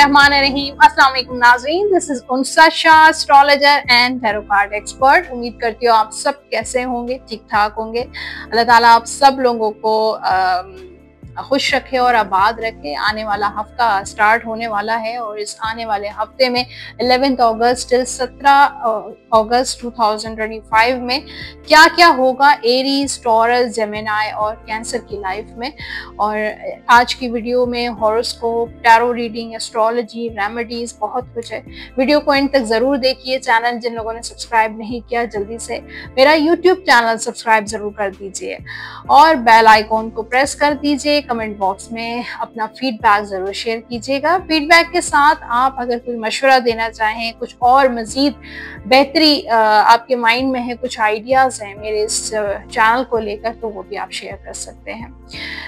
बिस्मिल्लाहिर्रहमानिर्रहीम। अस्सलाम वालेकुम नाज़रीन, this is Unsa Shah, astrologer and tarot card expert. उम्मीद करती हूँ आप सब कैसे होंगे, ठीक ठाक होंगे। अल्लाह ताला आप सब लोगों को खुश रखे और आबाद रखे। आने वाला हफ्ता स्टार्ट होने वाला है और इस आने वाले हफ्ते में 11 अगस्त till 17 अगस्त 2025 में क्या क्या होगा एरीज, टॉरस, जेमिनी और कैंसर की लाइफ में। और आज की वीडियो में horoscope, tarot reading, astrology, remedies, बहुत कुछ है। वीडियो को एंड तक जरूर देखिए। चैनल जिन लोगों ने सब्सक्राइब नहीं किया जल्दी से मेरा यूट्यूब चैनल सब्सक्राइब जरूर कर दीजिए और बेल आइकॉन को प्रेस कर दीजिए। कमेंट बॉक्स में अपना फीडबैक जरूर शेयर कीजिएगा। फीडबैक के साथ आप अगर कोई मशवरा देना चाहें, कुछ और मजीद बेहतरी आपके माइंड में है, कुछ आइडियाज हैं मेरे इस चैनल को लेकर, तो वो भी आप शेयर कर सकते हैं।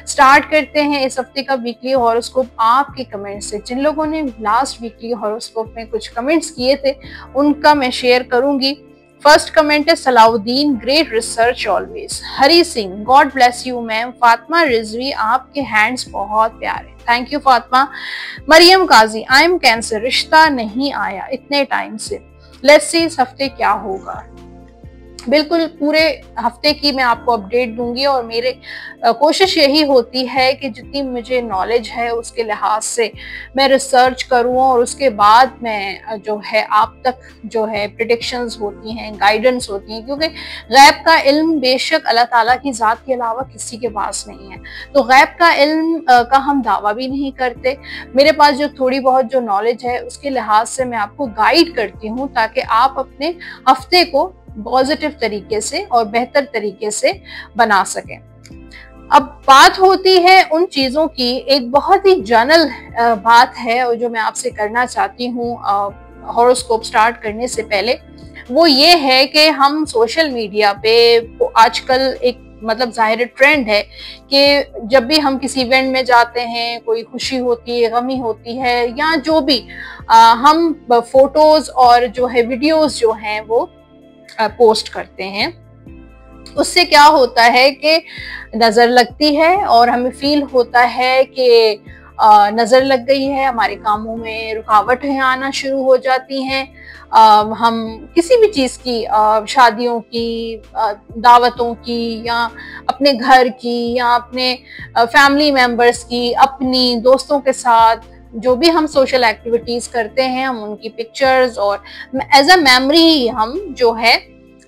स्टार्ट करते हैं इस हफ्ते का वीकली हॉरोस्कोप आपके कमेंट से। जिन लोगों ने लास्ट वीकली हॉरोस्कोप में कुछ कमेंट्स किए थे उनका मैं शेयर करूंगी। फर्स्ट कमेंट है Salahuddin, great research always. Hari Singh, god bless you ma'am. Fatima Rizvi, आपके हैंड्स बहुत प्यारे, thank you Fatima. Mariam Qazi, I am Cancer, रिश्ता नहीं आया इतने टाइम से, लेट्स सी इस हफ्ते क्या होगा। बिल्कुल पूरे हफ्ते की मैं आपको अपडेट दूंगी और मेरे कोशिश यही होती है कि जितनी मुझे नॉलेज है उसके लिहाज से मैं रिसर्च करूं और उसके बाद मैं जो है आप तक जो है प्रेडिक्शंस होती हैं, गाइडेंस होती हैं, क्योंकि गैब का इल्म बेशक अल्लाह ताला की ज़ात के अलावा किसी के पास नहीं है। तो गैब का इल्म का हम दावा भी नहीं करते। मेरे पास जो थोड़ी बहुत जो नॉलेज है उसके लिहाज से मैं आपको गाइड करती हूँ ताकि आप अपने हफ्ते को पॉजिटिव तरीके से और बेहतर तरीके से बना सकें। अब बात होती है उन चीज़ों की, एक बहुत ही जनरल बात है और जो मैं आपसे करना चाहती हूँ हॉरोस्कोप स्टार्ट करने से पहले, वो ये है कि हम सोशल मीडिया पे आजकल एक मतलब जाहिर ट्रेंड है कि जब भी हम किसी इवेंट में जाते हैं, कोई खुशी होती है, गमी होती है या जो भी हम फोटोज और जो है वीडियोस जो हैं वो पोस्ट करते हैं। उससे क्या होता है कि नजर लगती है और हमें फील होता है कि नजर लग गई है, हमारे कामों में रुकावटें आना शुरू हो जाती हैं। हम किसी भी चीज़ की, शादियों की, दावतों की या अपने घर की या अपने फैमिली मेंबर्स की, अपनी दोस्तों के साथ जो भी हम सोशल एक्टिविटीज करते हैं, हम उनकी पिक्चर्स और एज अ मेमोरी हम जो है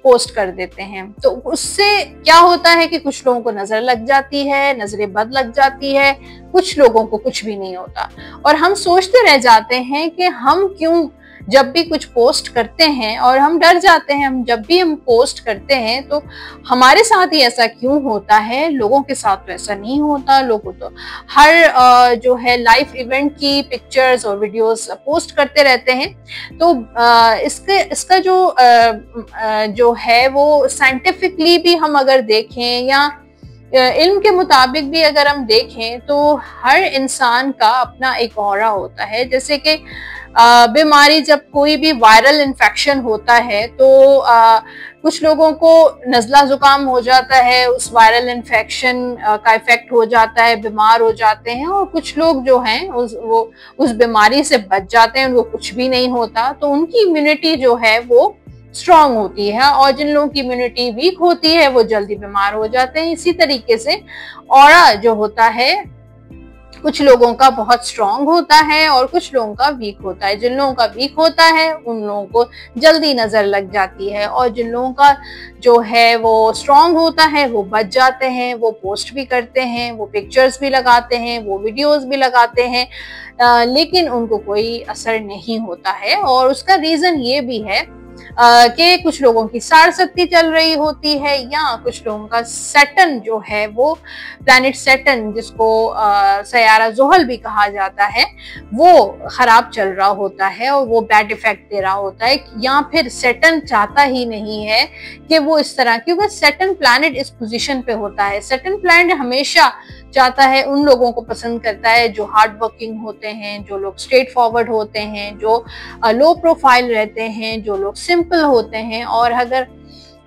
पोस्ट कर देते हैं। तो उससे क्या होता है कि कुछ लोगों को नजर लग जाती है, नजरें बद लग जाती है, कुछ लोगों को कुछ भी नहीं होता और हम सोचते रह जाते हैं कि हम क्यों जब भी कुछ पोस्ट करते हैं, और हम डर जाते हैं, हम जब भी हम पोस्ट करते हैं तो हमारे साथ ही ऐसा क्यों होता है, लोगों के साथ तो ऐसा नहीं होता। लोगों तो हर जो है लाइफ इवेंट की पिक्चर्स और वीडियोस पोस्ट करते रहते हैं। तो इसका जो है वो साइंटिफिकली भी हम अगर देखें या इल्म के मुताबिक भी अगर हम देखें तो हर इंसान का अपना एक ऑरा होता है। जैसे कि बीमारी, जब कोई भी वायरल इन्फेक्शन होता है तो कुछ लोगों को नज़ला जुकाम हो जाता है, उस वायरल इन्फेक्शन का इफेक्ट हो जाता है, बीमार हो जाते हैं, और कुछ लोग जो हैं वो उस बीमारी से बच जाते हैं, उनको कुछ भी नहीं होता। तो उनकी इम्यूनिटी जो है वो स्ट्रांग होती है और जिन लोगों की इम्यूनिटी वीक होती है वो जल्दी बीमार हो जाते हैं। इसी तरीके से ऑरा जो होता है कुछ लोगों का बहुत स्ट्रांग होता है और कुछ लोगों का वीक होता है। जिन लोगों का वीक होता है उन लोगों को जल्दी नजर लग जाती है और जिन लोगों का जो है वो स्ट्रांग होता है वो बच जाते हैं, वो पोस्ट भी करते हैं, वो पिक्चर्स भी लगाते हैं, वो वीडियोस भी लगाते हैं, लेकिन उनको कोई असर नहीं होता है। और उसका रीजन ये भी है कि कुछ लोगों की साढ़सती चल रही होती है या कुछ लोगों का सैटर्न जो है वो प्लैनेट सैटर्न, जिसको सयारा ज़ुहल भी कहा जाता है, वो खराब चल रहा होता है और वो बैड इफेक्ट दे रहा होता है। या फिर सैटर्न चाहता ही नहीं है कि वो इस तरह, क्योंकि सैटर्न प्लैनेट इस पोजीशन पे होता है। सैटर्न प्लैनेट हमेशा चाहता है, उन लोगों को पसंद करता है जो हार्ड वर्किंग होते हैं, जो लोग स्ट्रेट फॉरवर्ड होते हैं, जो लो प्रोफाइल रहते हैं, जो लोग सिंपल होते हैं। और अगर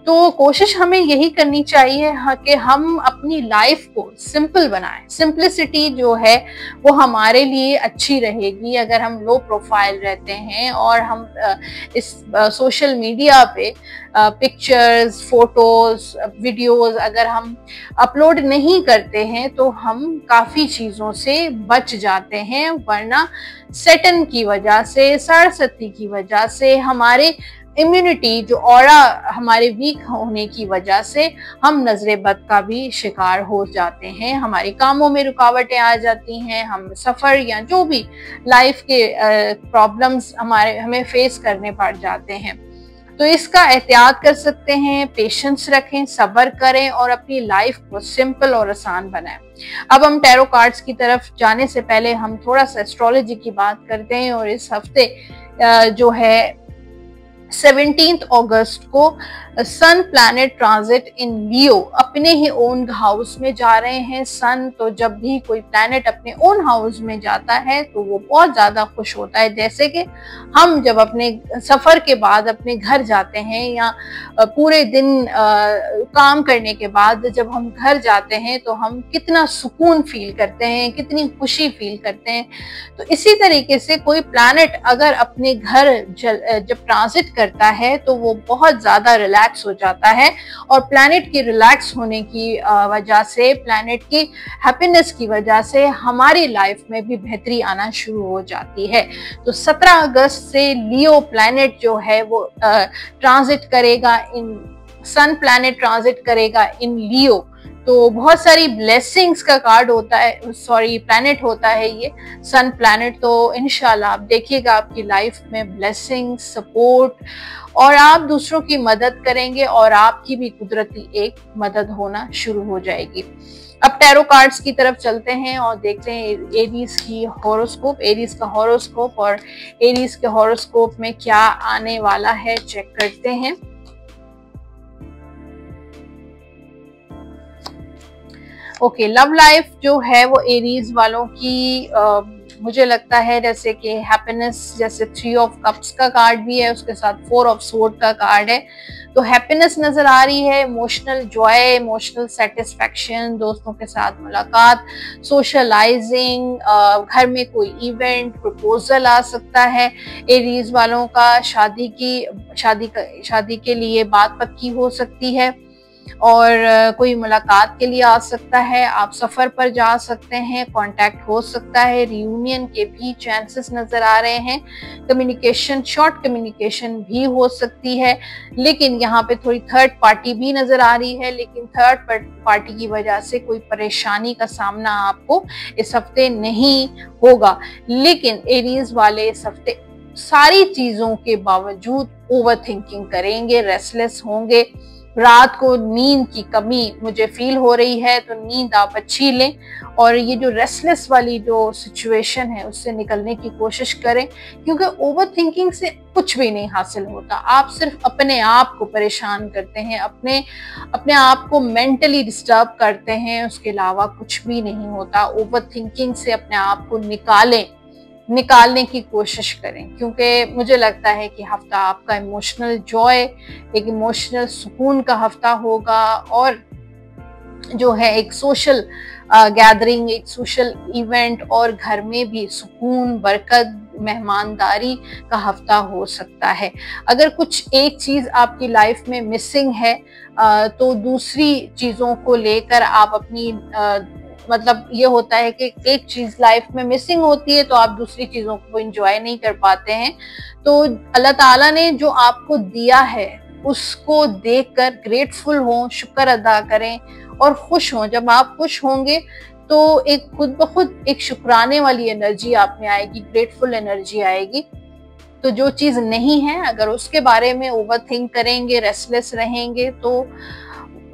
तो कोशिश हमें यही करनी चाहिए कि हम अपनी लाइफ को सिंपल बनाएं। सिंपलिसिटी जो है वो हमारे लिए अच्छी रहेगी। अगर हम लो प्रोफाइल रहते हैं और हम इस सोशल मीडिया पे पिक्चर्स, फोटोज, वीडियोस अगर हम अपलोड नहीं करते हैं तो हम काफ़ी चीज़ों से बच जाते हैं। वरना सेटन की वजह से, सरसती की वजह से, हमारे इम्यूनिटी जो ऑरा हमारे वीक होने की वजह से हम नजरे बद का भी शिकार हो जाते हैं। हमारे कामों में रुकावटें आ जाती हैं, हम सफ़र या जो भी लाइफ के प्रॉब्लम्स हमें फेस करने पड़ जाते हैं। तो इसका एहतियात कर सकते हैं, पेशेंस रखें, सब्र करें और अपनी लाइफ को सिंपल और आसान बनाएं। अब हम टैरो कार्ड्स की तरफ जाने से पहले हम थोड़ा सा एस्ट्रोलॉजी की बात करते हैं। और इस हफ्ते जो है 17 अगस्त को सन प्लैनेट ट्रांजिट इन लियो अपने ही ओन हाउस में जा रहे हैं। सन तो जब भी कोई प्लैनेट अपने ओन हाउस में जाता है तो वो बहुत ज्यादा खुश होता है। जैसे कि हम जब अपने सफर के बाद अपने घर जाते हैं या पूरे दिन काम करने के बाद जब हम घर जाते हैं तो हम कितना सुकून फील करते हैं, कितनी खुशी फील करते हैं। तो इसी तरीके से कोई प्लैनेट अगर अपने घर जब ट्रांजिट करता है तो वो बहुत ज्यादा रिलैक्स हो जाता है। और प्लैनेट की रिलैक्स होने की वजह से, प्लैनेट की हैप्पीनेस की वजह से हमारी लाइफ में भी बेहतरी आना शुरू हो जाती है। तो 17 अगस्त से लियो प्लैनेट जो है वो ट्रांजिट करेगा सन प्लैनेट ट्रांजिट करेगा इन लियो। तो बहुत सारी ब्लेसिंग्स का कार्ड होता है, प्लैनेट होता है ये सन प्लैनेट। तो इंशाल्लाह आप देखिएगा आपकी लाइफ में ब्लेसिंग, सपोर्ट और आप दूसरों की मदद करेंगे और आपकी भी कुदरती एक मदद होना शुरू हो जाएगी। अब टैरो कार्ड्स की तरफ चलते हैं और देखते हैं एरीज की हॉरोस्कोप, एरीज का हॉरोस्कोप और एरीज के हॉरोस्कोप में क्या आने वाला है, चेक करते हैं। ओके, लव लाइफ जो है वो एरीज वालों की मुझे लगता है जैसे कि हैप्पीनेस, जैसे 3 ऑफ कप्स का कार्ड भी है, उसके साथ 4 ऑफ सोर्ड का कार्ड है। तो हैप्पीनेस नजर आ रही है, इमोशनल जॉय, इमोशनल सेटिस्फैक्शन, दोस्तों के साथ मुलाकात, सोशलाइजिंग, घर में कोई इवेंट, प्रपोजल आ सकता है। एरीज वालों का शादी के लिए बात पक्की हो सकती है और कोई मुलाकात के लिए आ सकता है। आप सफर पर जा सकते हैं, कांटेक्ट हो सकता है, रियूनियन के भी चांसेस नजर आ रहे हैं। कम्युनिकेशन, शॉर्ट कम्युनिकेशन भी हो सकती है, लेकिन यहाँ पे थोड़ी थर्ड पार्टी भी नजर आ रही है। लेकिन थर्ड पार्टी की वजह से कोई परेशानी का सामना आपको इस हफ्ते नहीं होगा। लेकिन एरीज वाले इस हफ्ते सारी चीजों के बावजूद ओवर थिंकिंग करेंगे, रेस्टलेस होंगे। रात को नींद की कमी मुझे फील हो रही है, तो नींद आप अच्छी लें और ये जो रेस्टलेस वाली जो सिचुएशन है उससे निकलने की कोशिश करें, क्योंकि ओवर थिंकिंग से कुछ भी नहीं हासिल होता। आप सिर्फ अपने आप को परेशान करते हैं, अपने आप को मेंटली डिस्टर्ब करते हैं, उसके अलावा कुछ भी नहीं होता। ओवर थिंकिंग से अपने आप को निकालने की कोशिश करें, क्योंकि मुझे लगता है कि हफ्ता आपका इमोशनल जॉय, एक इमोशनल सुकून का हफ्ता होगा और जो है एक सोशल गैदरिंग, एक सोशल इवेंट और घर में भी सुकून, बरकत, मेहमानदारी का हफ्ता हो सकता है। अगर कुछ एक चीज आपकी लाइफ में मिसिंग है तो दूसरी चीजों को लेकर आप अपनी मतलब ये होता है कि एक चीज लाइफ में मिसिंग होती है तो आप दूसरी चीजों को एंजॉय नहीं कर पाते हैं। तो अल्लाह ताला ने जो आपको दिया है उसको देखकर ग्रेटफुल हों, शुक्र अदा करें और खुश हों। जब आप खुश होंगे तो एक खुद ब खुद एक शुक्राने वाली एनर्जी आप में आएगी, ग्रेटफुल एनर्जी आएगी। तो जो चीज नहीं है अगर उसके बारे में ओवर थिंक करेंगे, रेस्टलेस रहेंगे, तो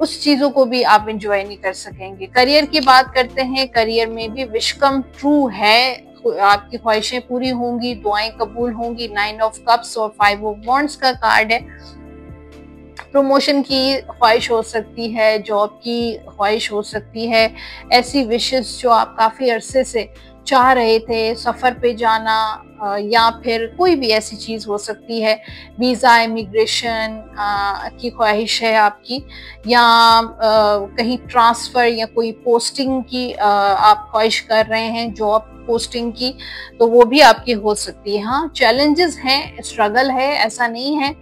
उस चीजों को भी आप एंजॉय नहीं कर सकेंगे। करियर की बात करते हैं, करियर में भी विश कम ट्रू है, आपकी ख्वाहिशें पूरी होंगी, दुआएं कबूल होंगी। 9 ऑफ कप्स और 5 ऑफ वॉन्ड्स का कार्ड है। प्रमोशन की ख्वाहिश हो सकती है, जॉब की ख्वाहिश हो सकती है, ऐसी विशेस जो आप काफी अरसे से चाह रहे थे, सफ़र पे जाना, या फिर कोई भी ऐसी चीज़ हो सकती है, वीज़ा, इमिग्रेशन की ख्वाहिश है आपकी, या कहीं ट्रांसफ़र या कोई पोस्टिंग की आप ख्वाहिश कर रहे हैं, जॉब पोस्टिंग की, तो वो भी आपकी हो सकती है। हाँ, चैलेंजेस हैं, स्ट्रगल है, ऐसा नहीं है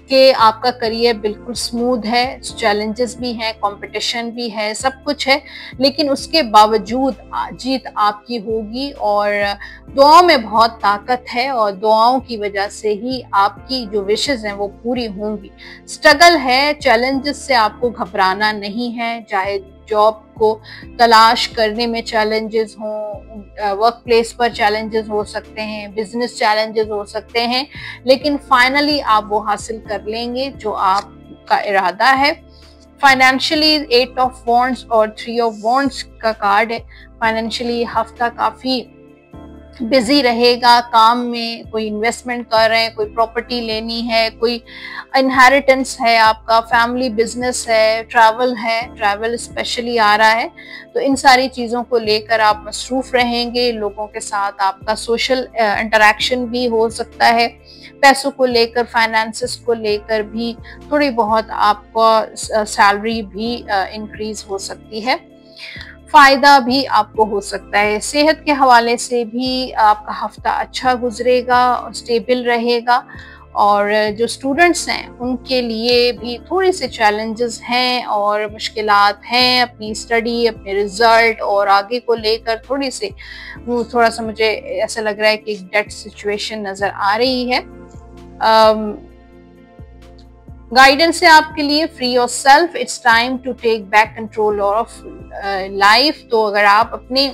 कि आपका करियर बिल्कुल स्मूथ है, चैलेंजेस भी हैं, कंपटीशन भी है, सब कुछ है, लेकिन उसके बावजूद जीत आपकी होगी। और दुआओं में बहुत ताकत है और दुआओं की वजह से ही आपकी जो विशेस हैं वो पूरी होंगी। स्ट्रगल है, चैलेंजेस से आपको घबराना नहीं है, चाहे जॉब को तलाश करने में चैलेंजेस हों, वर्क प्लेस पर चैलेंजेस हो सकते हैं, बिजनेस चैलेंजेस हो सकते हैं, लेकिन फाइनली आप वो हासिल कर लेंगे जो आपका इरादा है। फाइनेंशियली 8 ऑफ वॉन्ड्स और 3 ऑफ वॉन्ड्स का कार्ड है। फाइनेंशियली हफ्ता काफी बिजी रहेगा, काम में कोई इन्वेस्टमेंट कर रहे हैं, कोई प्रॉपर्टी लेनी है, कोई इनहेरिटेंस है, आपका फैमिली बिजनेस है, ट्रैवल स्पेशली आ रहा है, तो इन सारी चीज़ों को लेकर आप मसरूफ रहेंगे। लोगों के साथ आपका सोशल इंटरेक्शन भी हो सकता है, पैसों को लेकर, फाइनेंसेस को लेकर भी थोड़ी बहुत आपका सैलरी भी इंक्रीज हो सकती है, फायदा भी आपको हो सकता है। सेहत के हवाले से भी आपका हफ्ता अच्छा गुजरेगा और स्टेबल रहेगा। और जो स्टूडेंट्स हैं उनके लिए भी थोड़ी सी चैलेंजेस हैं और मुश्किलात हैं, अपनी स्टडी, अपने रिजल्ट और आगे को लेकर थोड़ा सा मुझे ऐसा लग रहा है कि एक डेड सिचुएशन नज़र आ रही है। गाइडेंस है आपके लिए, free yourself, it's time to take back control of life. तो अगर आप अपनी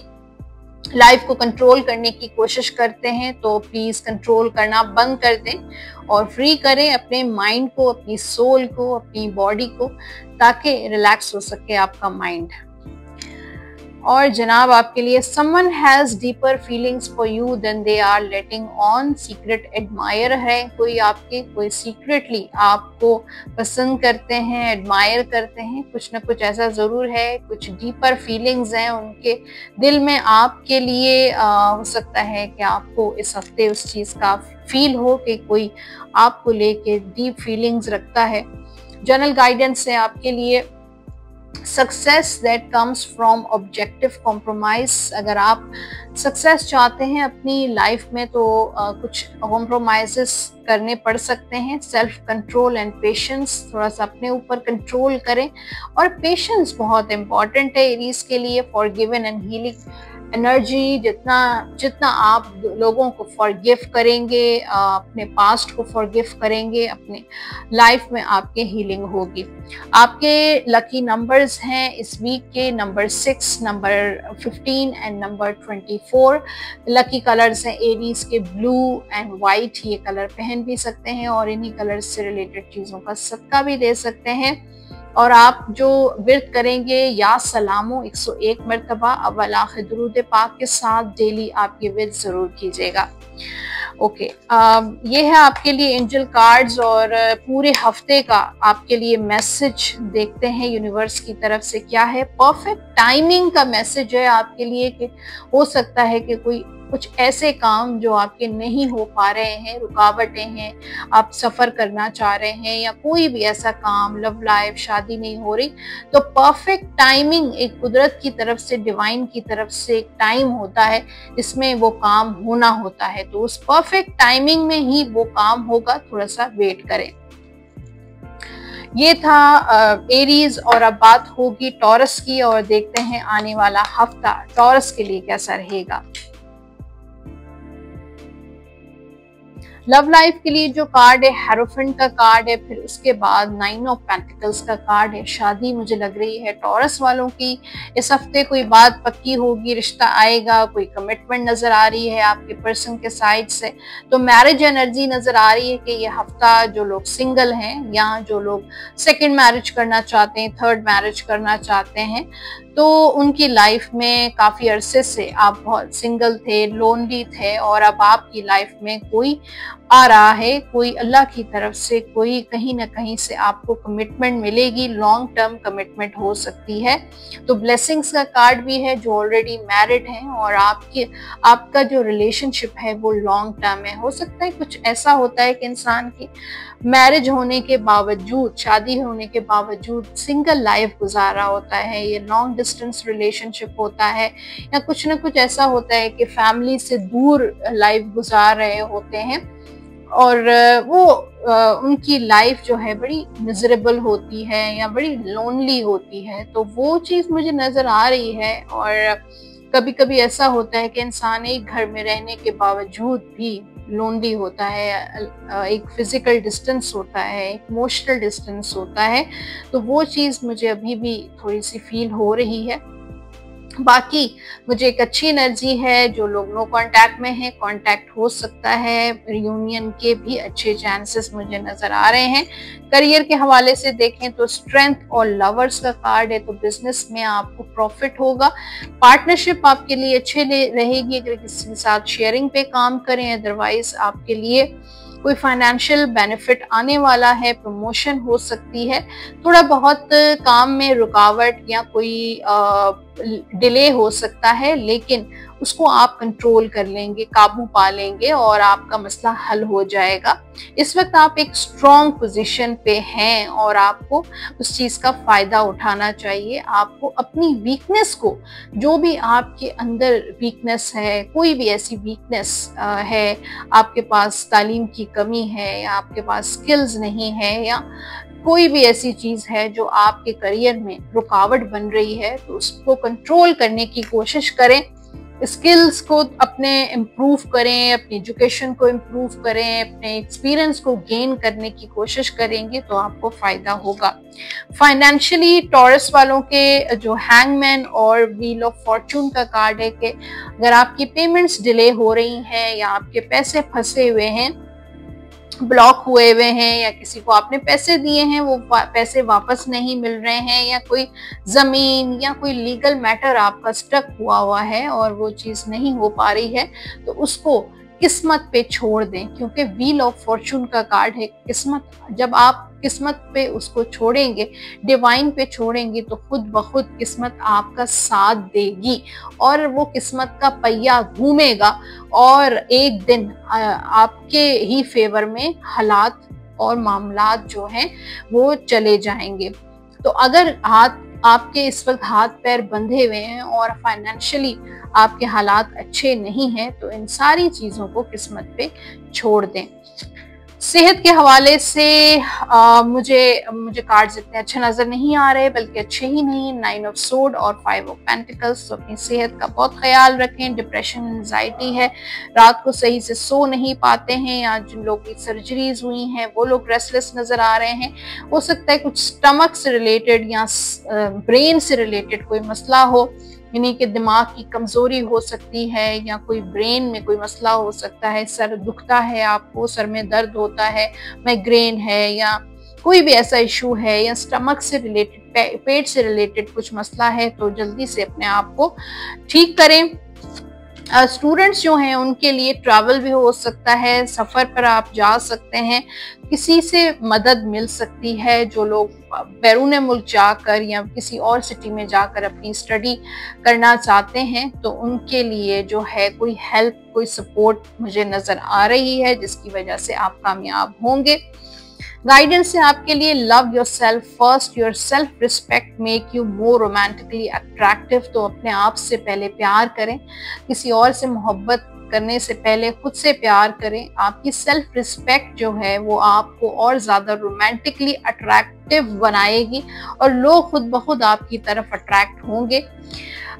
लाइफ को कंट्रोल करने की कोशिश करते हैं तो प्लीज कंट्रोल करना बंद कर दें और फ्री करें अपने माइंड को, अपनी सोल को, अपनी बॉडी को, ताकि रिलैक्स हो सके आपका माइंड। और जनाब आपके लिए, someone has deeper feelings for you then they are letting on, secret admirer है कोई सीक्रेटली आपको पसंद करते हैं, एडमायर करते हैं, कुछ ना कुछ ऐसा जरूर है, कुछ डीपर फीलिंग्स हैं उनके दिल में आपके लिए। हो सकता है कि आपको इस हफ्ते उस चीज का फील हो कि कोई आपको लेके डीप फीलिंग्स रखता है। जनरल गाइडेंस है आपके लिए, success that comes from objective compromise. अगर आप सक्सेस चाहते हैं अपनी लाइफ में तो कुछ कॉम्प्रोमाइजेस करने पड़ सकते हैं। सेल्फ कंट्रोल एंड पेशेंस, थोड़ा सा अपने ऊपर कंट्रोल करें, और पेशेंस बहुत इंपॉर्टेंट है एरीज के लिए। फॉरगिवन एंड हीलिंग एनर्जी, जितना आप लोगों को फॉरगिव करेंगे, अपने पास्ट को फॉरगिव करेंगे, अपने लाइफ में आपके हीलिंग होगी। आपके लकी नंबर्स हैं इस वीक के number 6, number 15 and number 24। Lucky colours हैं एरीज के ब्लू एंड वाइट, ये कलर पहन भी सकते हैं और इन्हीं कलर्स से रिलेटेड चीज़ों का सदका भी दे सकते हैं। और आप जो विर्द करेंगे या सलामो 101 मरतबा अव्वल आखिर दुरूद पाक के साथ डेली आप ये विर्द जरूर कीजिएगा। ओके, ये है आपके लिए एंजल कार्ड्स और पूरे हफ्ते का आपके लिए मैसेज। देखते हैं यूनिवर्स की तरफ से क्या है। परफेक्ट टाइमिंग का मैसेज है आपके लिए कि हो सकता है कि कुछ ऐसे काम जो आपके नहीं हो पा रहे हैं, रुकावटें हैं, आप सफ़र करना चाह रहे हैं, या कोई भी ऐसा काम, लव लाइफ, शादी नहीं हो रही, तो परफेक्ट टाइमिंग एक कुदरत की तरफ से, डिवाइन की तरफ से एक टाइम होता है जिसमें वो काम होना होता है। तो उस परफेक्ट टाइमिंग में ही वो काम होगा, थोड़ा सा वेट करें। ये था एरीज, और अब बात होगी टॉरस की, और देखते हैं आने वाला हफ्ता टॉरस के लिए कैसा रहेगा। लव लाइफ के लिए जो कार्ड है, हेरोफेंट का कार्ड है, फिर उसके बाद 9 ऑफ पेंटिकल्स का कार्ड है। शादी मुझे लग रही है टॉरस वालों की इस हफ्ते कोई बात पक्की होगी, रिश्ता आएगा, कोई कमिटमेंट नजर आ रही है आपके पर्सन के साइड से। तो मैरिज एनर्जी नजर आ रही है कि ये हफ्ता जो लोग सिंगल हैं या जो लोग सेकंड मैरिज करना चाहते हैं, थर्ड मैरिज करना चाहते हैं, तो उनकी लाइफ में काफ़ी अरसे से आप बहुत सिंगल थे, लोनली थे, और अब आपकी लाइफ में कोई आ रहा है, कोई अल्लाह की तरफ से कोई कहीं ना कहीं से आपको कमिटमेंट मिलेगी, लॉन्ग टर्म कमिटमेंट हो सकती है। तो ब्लेसिंग्स का कार्ड भी है जो ऑलरेडी मैरिड हैं और आपका जो रिलेशनशिप है वो लॉन्ग टर्म है। हो सकता है कुछ ऐसा होता है कि इंसान की मैरिज होने के बावजूद, शादी होने के बावजूद सिंगल लाइफ गुजारा होता है, ये लॉन्ग डिस्टेंस रिलेशनशिप होता है, या कुछ ना कुछ ऐसा होता है कि फैमिली से दूर लाइफ गुजार रहे होते हैं और वो उनकी लाइफ जो है बड़ी मिजरेबल होती है या बड़ी लोनली होती है। तो वो चीज़ मुझे नज़र आ रही है। और कभी कभी ऐसा होता है कि इंसान एक घर में रहने के बावजूद भी लोनली होता है, एक फिजिकल डिस्टेंस होता है, एक इमोशनल डिस्टेंस होता है। तो वो चीज़ मुझे अभी भी थोड़ी सी फील हो रही है। बाकी मुझे एक अच्छी एनर्जी है, जो लोग नो कांटेक्ट में हैं कांटेक्ट हो सकता है, रियूनियन के भी अच्छे चांसेस मुझे नजर आ रहे हैं। करियर के हवाले से देखें तो स्ट्रेंथ और लवर्स का कार्ड है, तो बिजनेस में आपको प्रॉफिट होगा। पार्टनरशिप आपके लिए अच्छे रहेगी अगर किसी के साथ शेयरिंग पे काम करें, अदरवाइज आपके लिए कोई फाइनेंशियल बेनिफिट आने वाला है, प्रमोशन हो सकती है। थोड़ा बहुत काम में रुकावट या कोई डिले हो सकता है, लेकिन उसको आप कंट्रोल कर लेंगे, काबू पा लेंगे और आपका मसला हल हो जाएगा। इस वक्त आप एक स्ट्रॉन्ग पोजीशन पे हैं और आपको उस चीज का फायदा उठाना चाहिए। आपको अपनी वीकनेस को, जो भी आपके अंदर वीकनेस है, कोई भी ऐसी वीकनेस है, आपके पास तालीम की कमी है या आपके पास स्किल्स नहीं है या कोई भी ऐसी चीज है जो आपके करियर में रुकावट बन रही है, तो उसको कंट्रोल करने की कोशिश करें। स्किल्स को अपने इम्प्रूव करें, अपनी एजुकेशन को इम्प्रूव करें, अपने एक्सपीरियंस को गेन करने की कोशिश करेंगे तो आपको फायदा होगा। फाइनेंशियली टॉरस वालों के जो हैंगमैन और व्हील ऑफ फॉर्चून का कार्ड है कि अगर आपकी पेमेंट्स डिले हो रही हैं या आपके पैसे फंसे हुए हैं, ब्लॉक हुए हुए हैं, या किसी को आपने पैसे दिए हैं वो पैसे वापस नहीं मिल रहे हैं, या कोई जमीन या कोई लीगल मैटर आपका स्टक हुआ है और वो चीज नहीं हो पा रही है, तो उसको किस्मत पे छोड़ दें, क्योंकि व्हील ऑफ फॉर्चून का कार्ड है किस्मत। जब आप किस्मत पे उसको छोड़ेंगे, डिवाइन पे छोड़ेंगे, तो खुद ब खुद किस्मत आपका साथ देगी और वो किस्मत का पहिया घूमेगा और एक दिन आपके ही फेवर में हालात और मामलात जो हैं वो चले जाएंगे। तो अगर आपके इस वक्त हाथ पैर बंधे हुए हैं और फाइनेंशियली आपके हालात अच्छे नहीं हैं, तो इन सारी चीजों को किस्मत पे छोड़ दें। सेहत के हवाले से मुझे कार्ड्स इतने अच्छे नजर नहीं आ रहे, बल्कि अच्छे ही नहीं। 9 ऑफ सोर्ड और 5 ऑफ पेंटिकल्स। तो अपनी सेहत का बहुत ख्याल रखें। डिप्रेशन, एंजाइटी है, रात को सही से सो नहीं पाते हैं, या जिन लोगों की सर्जरीज हुई हैं वो लोग रेस्टलेस नजर आ रहे हैं। हो सकता है कुछ स्टमक से रिलेटेड या ब्रेन से रिलेटेड कोई मसला हो, यानी कि दिमाग की कमजोरी हो सकती है या कोई ब्रेन में कोई मसला हो सकता है। सर दुखता है, आपको सर में दर्द होता है, माइग्रेन है या कोई भी ऐसा इशू है, या स्टमक से रिलेटेड, पेट से रिलेटेड कुछ मसला है, तो जल्दी से अपने आप को ठीक करें। स्टूडेंट्स जो हैं उनके लिए ट्रैवल भी हो सकता है, सफ़र पर आप जा सकते हैं, किसी से मदद मिल सकती है। जो लोग बैरून मुल्क जाकर या किसी और सिटी में जाकर अपनी स्टडी करना चाहते हैं, तो उनके लिए जो है कोई हेल्प, कोई सपोर्ट मुझे नज़र आ रही है, जिसकी वजह से आप कामयाब होंगे। गाइडेंस है आपके लिए love your self first, your self respect make you more romantically attractive. तो अपने आप से पहले प्यार करें, किसी और से मोहब्बत करने से पहले खुद से प्यार करें। आपकी सेल्फ रिस्पेक्ट जो है वो आपको और ज्यादा रोमांटिकली अट्रैक्टिव बनाएगी और लोग खुद ब खुद आपकी तरफ अट्रैक्ट होंगे।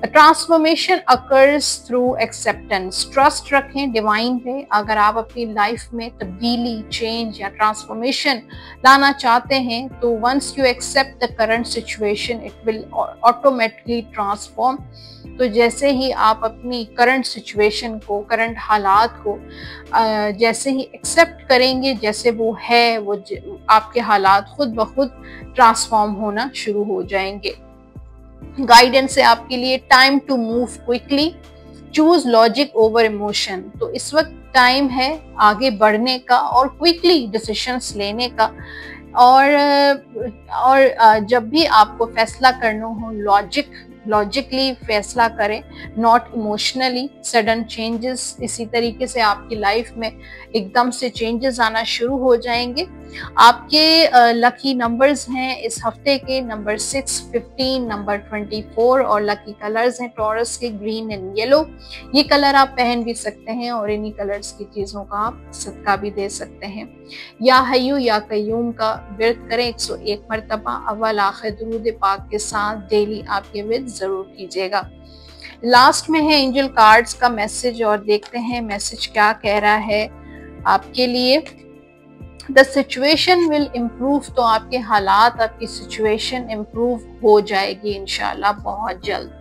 Transformation occurs through acceptance. Trust रखें डिवाइन पे। अगर आप अपनी लाइफ में तब्दीली, चेंज या ट्रांसफॉर्मेशन लाना चाहते हैं, तो once you accept the current situation it will automatically transform. तो जैसे ही आप अपनी करंट सिचुएशन को, करंट हालात को जैसे ही एक्सेप्ट करेंगे जैसे वो है, वो आपके हालात खुद ब खुद ट्रांसफॉर्म होना शुरू हो जाएंगे। गाइडेंस है आपके लिए time to move quickly, choose logic over emotion. तो इस वक्त टाइम है आगे बढ़ने का और क्विकली डिसीजंस लेने का। और जब भी आपको फैसला करना हो लॉजिकली फैसला करें, नॉट इमोशनली। सडन चेंजेस, इसी तरीके से आपकी लाइफ में एकदम से चेंजेस आना शुरू हो जाएंगे। आपके लकी नंबर्स हैं इस हफ्ते के नंबर 6, 15, नंबर 24 और लकी कलर्स हैं टॉरस के ग्रीन एंड येलो। ये कलर आप पहन भी सकते हैं और इन्हीं कलर्स की चीजों का आप सदका भी दे सकते हैं। या हय्यू या कय्यूम का व्रत करें 101 मरतबा, अव्वल आखिर दुरूद पाक के साथ डेली आप ये व्रत जरूर कीजिएगा। लास्ट में है एंजल कार्ड्स का मैसेज और देखते हैं मैसेज क्या कह रहा है आपके लिए। द सिचुएशन विल इम्प्रूव, तो आपके हालात, आपकी सिचुएशन इम्प्रूव हो जाएगी इंशाल्लाह बहुत जल्द।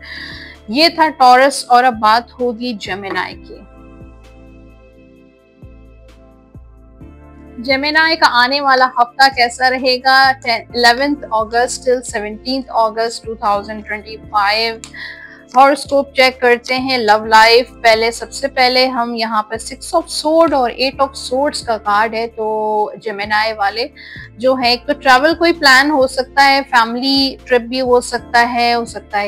ये था टॉरस और अब बात होगी जेमिनी की। जेमिनी का आने वाला हफ्ता कैसा रहेगा 11 अगस्त till 17 अगस्त 2025। हॉरोस्कोप चेक करते हैं लव लाइफ। सबसे पहले हम यहाँ पर 6 ऑफ सोर्ड और 8 ऑफ सोर्ड्स का कार्ड है। तो जेमिनी वाले जो है, एक तो ट्रैवल कोई प्लान हो सकता है, फैमिली ट्रिप भी हो सकता है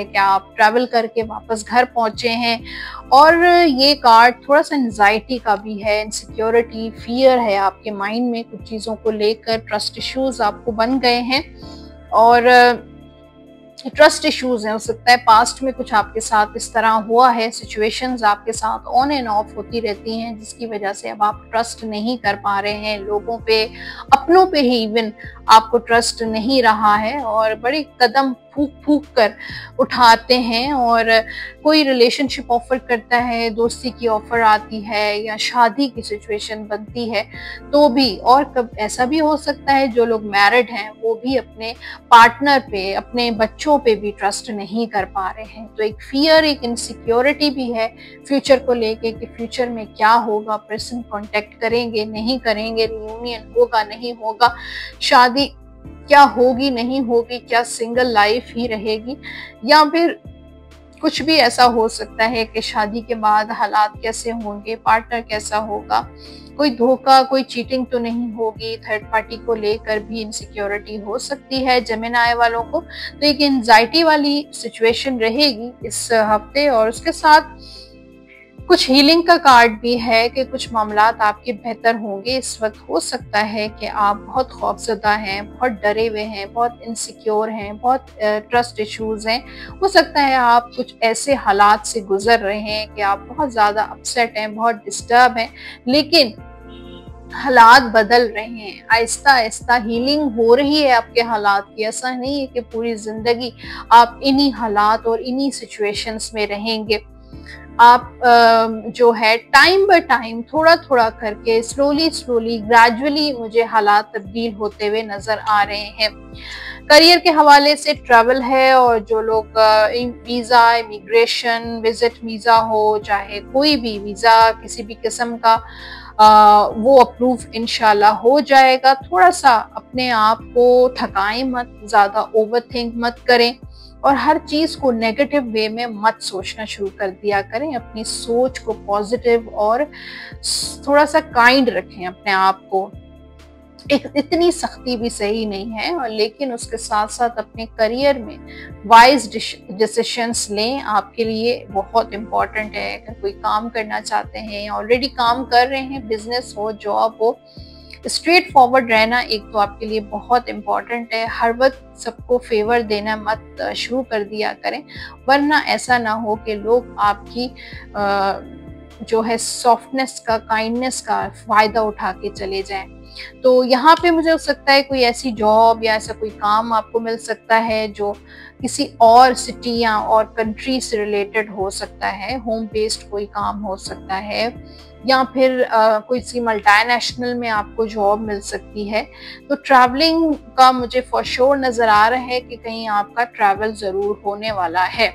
कि आप ट्रैवल करके वापस घर पहुंचे हैं। और ये कार्ड थोड़ा सा एंजाइटी का भी है, इनसिक्योरिटी, फियर है आपके माइंड में कुछ चीज़ों को लेकर, ट्रस्ट इश्यूज आपको बन गए हैं और ट्रस्ट इश्यूज हैं। हो सकता है पास्ट में कुछ आपके साथ इस तरह हुआ है, सिचुएशंस आपके साथ ऑन एंड ऑफ होती रहती हैं जिसकी वजह से अब आप ट्रस्ट नहीं कर पा रहे हैं लोगों पे, अपनों पे ही इवन आपको ट्रस्ट नहीं रहा है और बड़े कदम फूक फूक कर उठाते हैं। और कोई रिलेशनशिप ऑफर करता है, दोस्ती की ऑफर आती है या शादी की सिचुएशन बनती है तो भी, और कब ऐसा भी हो सकता है जो लोग मैरिड हैं वो भी अपने पार्टनर पे, अपने बच्चों पे भी ट्रस्ट नहीं कर पा रहे हैं। तो एक फियर, एक इनसिक्योरिटी भी है फ्यूचर को लेके कि फ्यूचर में क्या होगा, पर्सन कांटेक्ट करेंगे नहीं करेंगे, रियूनियन होगा नहीं होगा, शादी क्या होगी नहीं होगी, क्या सिंगल लाइफ ही रहेगी, या फिर कुछ भी ऐसा हो सकता है कि शादी के बाद हालात कैसे होंगे, पार्टनर कैसा होगा, कोई धोखा, कोई चीटिंग तो नहीं होगी, थर्ड पार्टी को लेकर भी इनसिक्योरिटी हो सकती है जेमिनी वालों को। तो एक एंजाइटी वाली सिचुएशन रहेगी इस हफ्ते। और उसके साथ कुछ हीलिंग का कार्ड भी है कि कुछ मामलात आपके बेहतर होंगे। इस वक्त हो सकता है कि आप बहुत खौफजदा हैं, बहुत डरे हुए हैं, बहुत इनसिक्योर हैं, बहुत ट्रस्ट इश्यूज हैं। हो सकता है आप कुछ ऐसे हालात से गुजर रहे हैं कि आप बहुत ज़्यादा अपसेट हैं, बहुत डिस्टर्ब हैं, लेकिन हालात बदल रहे हैं, आहिस्ता आहिस्ता हीलिंग हो रही है आपके हालात की। ऐसा नहीं है कि पूरी जिंदगी आप इन्हीं हालात और इन्हीं सिचुएशंस में रहेंगे। आप जो है टाइम बाय टाइम, थोड़ा थोड़ा करके, स्लोली ग्रेजुअली मुझे हालात तब्दील होते हुए नजर आ रहे हैं। करियर के हवाले से ट्रैवल है और जो लोग वीज़ा, इमिग्रेशन, विजिट वीज़ा हो, चाहे कोई भी वीज़ा किसी भी किस्म का, वो अप्रूव इंशाल्लाह हो जाएगा। थोड़ा सा अपने आप को थकाएं मत, ज़्यादा ओवरथिंक मत करें और हर चीज़ को नेगेटिव वे में मत सोचना शुरू कर दिया करें। अपनी सोच को पॉजिटिव और थोड़ा सा काइंड रखें अपने आप को। इतनी सख्ती भी सही नहीं है, और लेकिन उसके साथ साथ अपने करियर में वाइज डिसीशंस लें, आपके लिए बहुत इम्पोर्टेंट है। अगर कोई काम करना चाहते हैं या ऑलरेडी काम कर रहे हैं, बिजनेस हो, जॉब हो, स्ट्रेट फॉरवर्ड रहना एक तो आपके लिए बहुत इम्पॉर्टेंट है। हर वक्त सबको फेवर देना मत शुरू कर दिया करें, वरना ऐसा ना हो कि लोग आपकी जो है सॉफ्टनेस का, काइंडनेस का फायदा उठा के चले जाएं। तो यहाँ पे मुझे हो सकता है कोई ऐसी जॉब या ऐसा कोई काम आपको मिल सकता है जो किसी और सिटी या और कंट्री से रिलेटेड हो सकता है, होम बेस्ड कोई काम हो सकता है, या फिर कोई सी मल्टीनेशनल में आपको जॉब मिल सकती है। तो ट्रैवलिंग का मुझे फॉर श्योर नजर आ रहा है कि कहीं आपका ट्रैवल जरूर होने वाला है।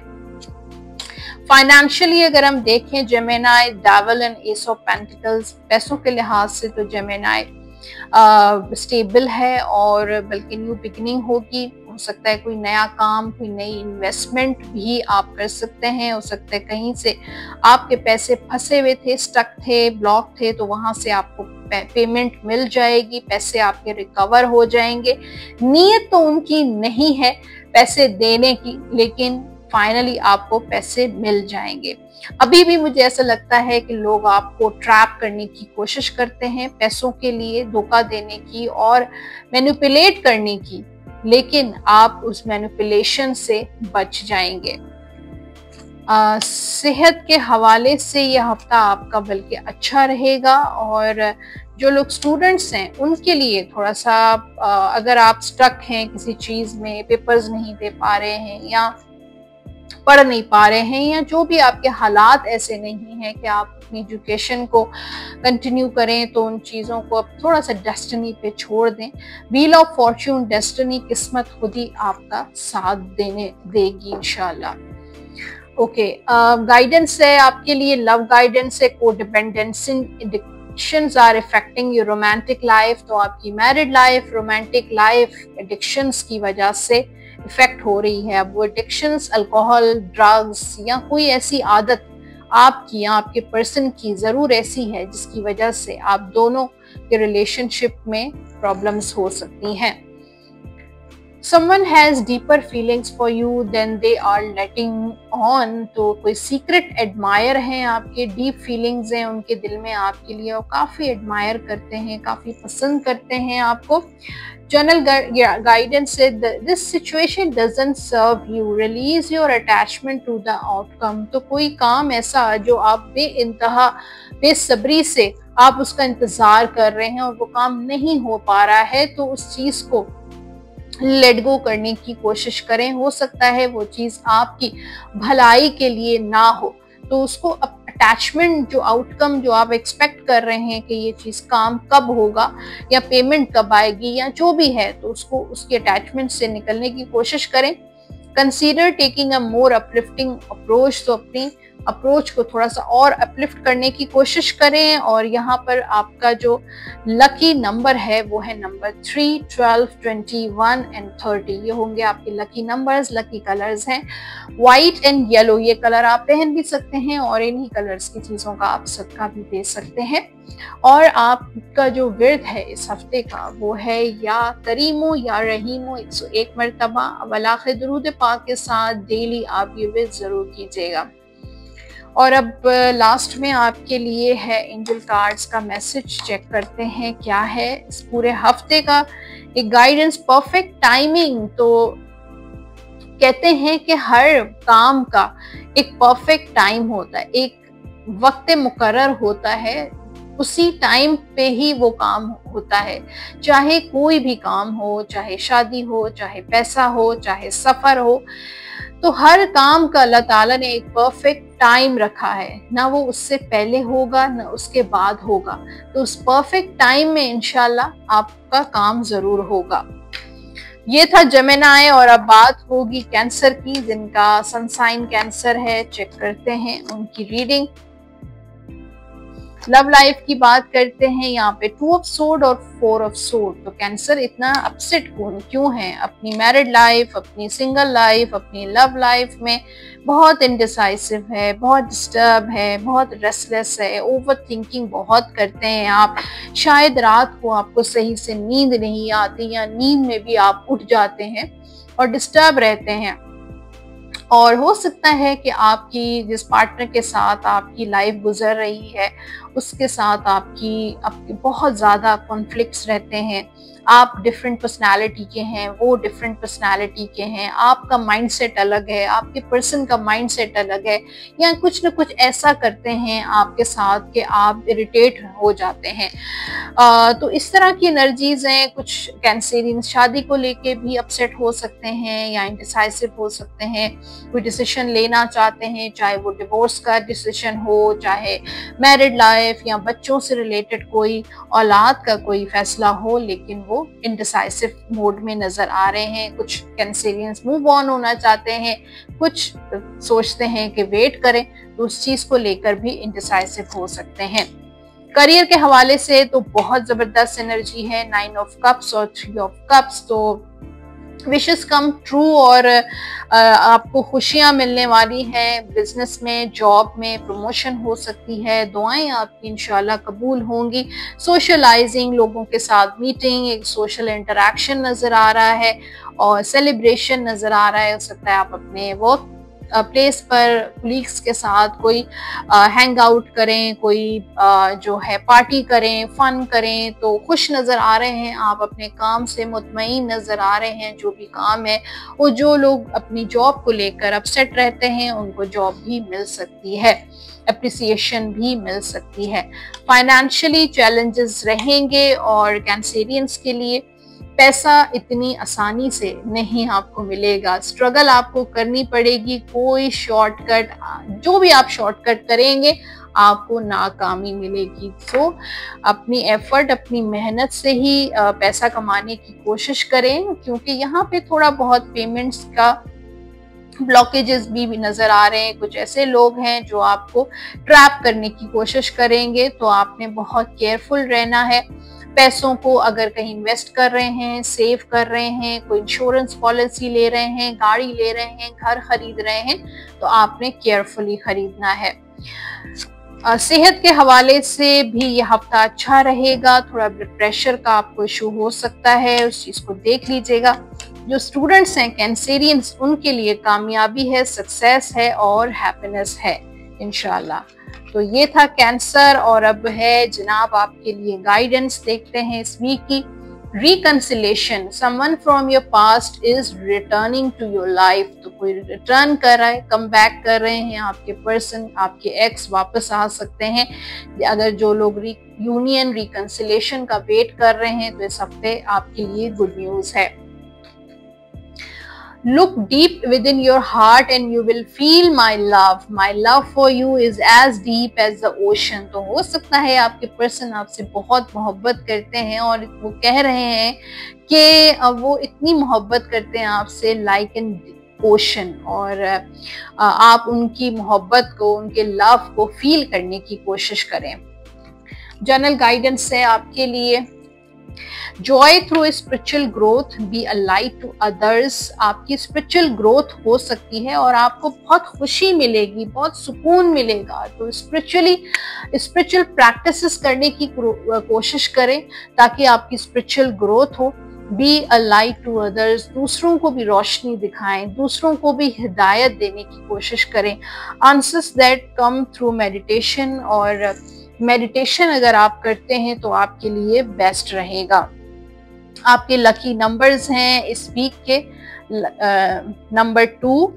फाइनेंशियली अगर हम देखें Gemini, devil and S of pentacles, पैसों के लिहाज से तो जेमिनी स्टेबल है और बल्कि न्यू बिगिनिंग होगी, हो सकता है कोई नया काम, कोई नई इन्वेस्टमेंट भी आप कर सकते हैं। हो सकता है कहीं से आपके पैसे फंसे हुए थे, स्टक थे, ब्लॉक थे, तो वहां से आपको पेमेंट मिल जाएगी, पैसे आपके रिकवर हो जाएंगे। नीयत तो उनकी नहीं है पैसे देने की, लेकिन फाइनली आपको पैसे मिल जाएंगे। अभी भी मुझे ऐसा लगता है कि लोग आपको ट्रैप करने की कोशिश करते हैं, पैसों के लिए धोखा देने की और मैनिपुलेट करने की, लेकिन आप उस मैनिपुलेशन से बच जाएंगे। सेहत के हवाले से यह हफ्ता आपका बल्कि अच्छा रहेगा। और जो लोग स्टूडेंट्स हैं उनके लिए थोड़ा सा अगर आप स्टक हैं किसी चीज़ में, पेपर्स नहीं दे पा रहे हैं या पढ़ नहीं पा रहे हैं, या जो भी आपके हालात ऐसे नहीं हैं कि आप अपनी एजुकेशन को कंटिन्यू करें, तो उन चीज़ों को अब थोड़ा सा डेस्टिनी पे छोड़ दें। व्हील ऑफ फॉर्च्यून, डेस्टिनी, किस्मत खुद ही आपका साथ देने देगी इंशाल्लाह। ओके, गाइडेंस है आपके लिए, लव गाइडेंस है। Codependency addictions are affecting your romantic life, तो आपकी married life, romantic life addictions की वजह से इफेक्ट हो रही है। अब वो एडिक्शंस अल्कोहल, ड्रग्स या कोई ऐसी आदत आपकी या आपके पर्सन की जरूर ऐसी है जिसकी वजह से आप दोनों के रिलेशनशिप में प्रॉब्लम्स हो सकती हैं। Someone has deeper feelings for you than they are letting on, तो कोई सीक्रेट एडमायर हैं आपके, डीप फीलिंग्स हैं उनके दिल में आपके लिए, और काफ़ी एडमायर करते हैं, काफ़ी पसंद करते हैं आपको। जनरल गाइडेंस से this situation doesn't serve you, release your attachment to the outcome, तो कोई काम ऐसा जो आप बेइंतहा बेसब्री से आप उसका इंतज़ार कर रहे हैं और वो काम नहीं हो पा रहा है, तो उस चीज़ को लेट गो करने की कोशिश करें। हो सकता है वो चीज आपकी भलाई के लिए ना हो, तो उसको अटैचमेंट, जो आउटकम जो आप एक्सपेक्ट कर रहे हैं कि ये चीज काम कब होगा या पेमेंट कब आएगी या जो भी है, तो उसको उसके अटैचमेंट से निकलने की कोशिश करें। Consider taking a more uplifting approach, तो अपनी अप्रोच को थोड़ा सा और अपलिफ्ट करने की कोशिश करें। और यहाँ पर आपका जो लकी नंबर है वो है नंबर 3, 12, 21 एंड 30, ये होंगे आपके लकी नंबर्स। लकी कलर्स हैं व्हाइट एंड येलो, ये कलर आप पहन भी सकते हैं और इन्हीं कलर्स की चीज़ों का आप सदका भी दे सकते हैं। और आपका जो विर्द है इस हफ्ते का वो है या करीमो या रहीमो 101 मरतबा वलाखे दुरूद पाक के साथ डेली आप ये विर्द जरूर कीजिएगा। और अब लास्ट में आपके लिए है एंजल कार्ड्स का मैसेज, चेक करते हैं क्या है इस पूरे हफ्ते का एक गाइडेंस। परफेक्ट टाइमिंग, तो कहते हैं कि हर काम का एक परफेक्ट टाइम होता है, एक वक्त मुकर्रर होता है, उसी टाइम पे ही वो काम होता है। चाहे कोई भी काम हो, चाहे शादी हो, चाहे पैसा हो, चाहे सफर हो, तो हर काम का अल्लाह ताला ने एक परफेक्ट टाइम रखा है, ना वो उससे पहले होगा ना उसके बाद होगा। तो उस परफेक्ट टाइम में इंशाल्लाह आपका काम जरूर होगा। ये था जेमिनी। और अब बात होगी कैंसर की, जिनका सन साइन कैंसर है। चेक करते हैं उनकी रीडिंग। लव लाइफ की बात करते हैं, यहाँ पे 2 ऑफ सोर्ड और 4 ऑफ सोर्ड। तो कैंसर इतना अपसेट क्यों है अपनी मैरिड लाइफ, अपनी सिंगल लाइफ, अपनी लव लाइफ में? बहुत इनडिसाइसिव है, बहुत डिस्टर्ब है, बहुत रेस्टलेस है, ओवर थिंकिंग बहुत करते हैं आप। शायद रात को आपको सही से नींद नहीं आती या नींद में भी आप उठ जाते हैं और डिस्टर्ब रहते हैं। और हो सकता है कि आपकी जिस पार्टनर के साथ आपकी लाइफ गुजर रही है उसके साथ आपकी बहुत ज़्यादा कॉन्फ्लिक्ट्स रहते हैं। आप डिफरेंट पर्सनालिटी के हैं, वो डिफरेंट पर्सनालिटी के हैं, आपका माइंडसेट अलग है, आपके पर्सन का माइंडसेट अलग है, या कुछ न कुछ ऐसा करते हैं आपके साथ कि आप इरिटेट हो जाते हैं। तो इस तरह की एनर्जीज हैं। कुछ कैंसरियन शादी को लेके भी अपसेट हो सकते हैं या इंडिसाइसिव हो सकते हैं, कोई डिसीजन लेना चाहते हैं, चाहे वो डिवोर्स का डिसीजन हो, चाहे मैरिड लाइफ या बच्चों से रिलेटेड कोई औलाद का कोई फैसला हो, लेकिन वो इंडिसाइसिव मोड में नजर आ रहे हैं। कुछ कैंसरियंस मूव ऑन होना चाहते हैं, कुछ सोचते हैं कि वेट करें, तो उस चीज को लेकर भी इंडिसाइसिव हो सकते हैं। करियर के हवाले से तो बहुत जबरदस्त एनर्जी है, 9 ऑफ कप्स और 3 ऑफ कप्स। तो विशेस कम ट्रू और आपको खुशियां मिलने वाली हैं। बिजनेस में, जॉब में प्रमोशन हो सकती है। दुआएं आपकी इंशाल्लाह कबूल होंगी। सोशलाइजिंग, लोगों के साथ मीटिंग, एक सोशल इंटरेक्शन नजर आ रहा है और सेलिब्रेशन नजर आ रहा है। हो सकता है आप अपने वर्क प्लेस पर कुलीग्स के साथ कोई हैंग आउट करें, कोई जो है पार्टी करें, फन करें, तो खुश नज़र आ रहे हैं। आप अपने काम से मुतमईन नज़र आ रहे हैं, जो भी काम है। और जो लोग अपनी जॉब को लेकर अपसेट रहते हैं, उनको जॉब भी मिल सकती है, अप्रिसिएशन भी मिल सकती है। फाइनेंशियली चैलेंजेस रहेंगे और कैंसेरियंस के लिए पैसा इतनी आसानी से नहीं आपको मिलेगा। स्ट्रगल आपको करनी पड़ेगी। कोई शॉर्टकट, जो भी आप शॉर्टकट करेंगे आपको नाकामी मिलेगी। तो अपनी एफर्ट, अपनी मेहनत से ही पैसा कमाने की कोशिश करें, क्योंकि यहाँ पे थोड़ा बहुत पेमेंट्स का ब्लॉकेजेस भी नजर आ रहे हैं। कुछ ऐसे लोग हैं जो आपको ट्रैप करने की कोशिश करेंगे, तो आपने बहुत केयरफुल रहना है। पैसों को अगर कहीं इन्वेस्ट कर रहे हैं, सेव कर रहे हैं, कोई इंश्योरेंस पॉलिसी ले रहे हैं, गाड़ी ले रहे हैं, घर खरीद रहे हैं, तो आपने केयरफुली खरीदना है। सेहत के हवाले से भी यह हफ्ता अच्छा रहेगा। थोड़ा ब्लड प्रेशर का आपको इशू हो सकता है, उस चीज को देख लीजिएगा। जो स्टूडेंट्स हैं कैंसेरियंस, उनके लिए कामयाबी है, सक्सेस है और हैप्पीनेस है इंशाल्लाह। तो ये था कैंसर। और अब है जनाब आपके लिए गाइडेंस। देखते हैं इस वीक की। Reconciliation, someone from your past is returning to your life. तो कोई रिटर्न कर रहा है, कम बैक कर रहे हैं आपके पर्सन, आपके एक्स वापस आ सकते हैं। अगर जो लोग यूनियन, रिकंसिलेशन का वेट कर रहे हैं, तो इस हफ्ते आपके लिए गुड न्यूज है। Look deep within your heart and you will feel my love. My love for you is as deep as the ocean. तो हो सकता है आपके पर्सन आपसे बहुत मोहब्बत करते हैं और वो कह रहे हैं कि वो इतनी मोहब्बत करते हैं आपसे लाइक एन ओशन, और आप उनकी मोहब्बत को, उनके लव को फील करने की कोशिश करें। जनरल गाइडेंस है आपके लिए। Joy through spiritual growth, be a light to others. आपकी स्पिरिचुअल ग्रोथ हो सकती है और आपको बहुत खुशी मिलेगी, बहुत सुकून मिलेगा। तो स्पिरिचुअल प्रैक्टिसेस करने की कोशिश करें ताकि आपकी स्पिरिचुअल ग्रोथ हो। Be a light to others, दूसरों को भी रोशनी दिखाएं, दूसरों को भी हिदायत देने की कोशिश करें। Answers that come through meditation, और मेडिटेशन अगर आप करते हैं तो आपके लिए बेस्ट रहेगा। आपके लकी नंबर्स हैं इस वीक के नंबर 2,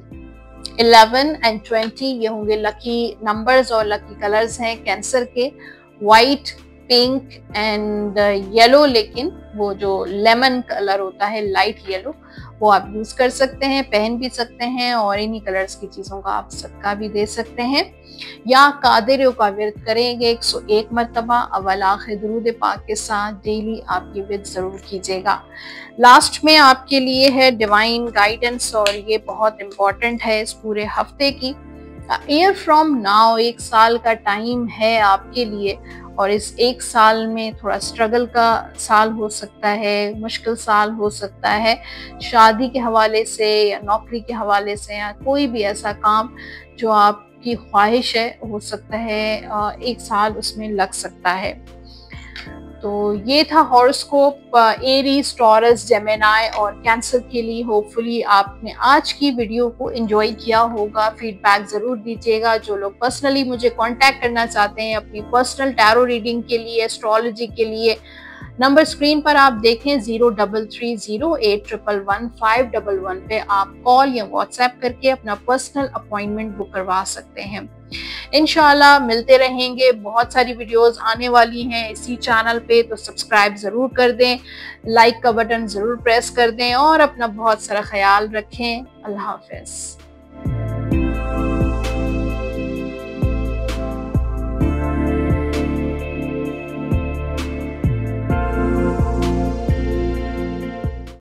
11 एंड 20। ये होंगे लकी नंबर्स और लकी कलर्स हैं कैंसर के। वाइट, पिंक एंड येलो, लेकिन वो जो लेमन कलर होता है, लाइट येलो, वो आप यूज कर सकते हैं, पहन भी सकते हैं, और इन्हीं कलर्स की चीजों का आप सदका भी दे सकते हैं। या कादिर का विर्द करेंगे 101 मरतबा अव्वल आखिर दुरूद पाक के साथ डेली आप ये विर्द जरूर कीजिएगा। लास्ट में आपके लिए है डिवाइन गाइडेंस, और ये बहुत इंपॉर्टेंट है इस पूरे हफ्ते की। ईयर फ्रॉम नाउ, 1 साल का टाइम है आपके लिए, और इस 1 साल में थोड़ा स्ट्रगल का साल हो सकता है, मुश्किल साल हो सकता है, शादी के हवाले से या नौकरी के हवाले से, या कोई भी ऐसा काम जो आपकी ख्वाहिश है, हो सकता है 1 साल उसमें लग सकता है। तो ये था हॉरोस्कोप एरीज, टॉरस, जेमिनी और कैंसर के लिए। होपफुली आपने आज की वीडियो को एंजॉय किया होगा। फीडबैक जरूर दीजिएगा। जो लोग पर्सनली मुझे कांटेक्ट करना चाहते हैं अपनी पर्सनल टैरो रीडिंग के लिए, एस्ट्रोलॉजी के लिए, नंबर स्क्रीन पर आप देखें 033081111511 पे आप कॉल या व्हाट्सएप करके अपना पर्सनल अपॉइंटमेंट बुक करवा सकते हैं। इंशाल्लाह मिलते रहेंगे। बहुत सारी वीडियोस आने वाली हैं इसी चैनल पे, तो सब्सक्राइब जरूर कर दें, लाइक का बटन जरूर प्रेस कर दें, और अपना बहुत सारा ख्याल रखें। अल्लाह हाफिज।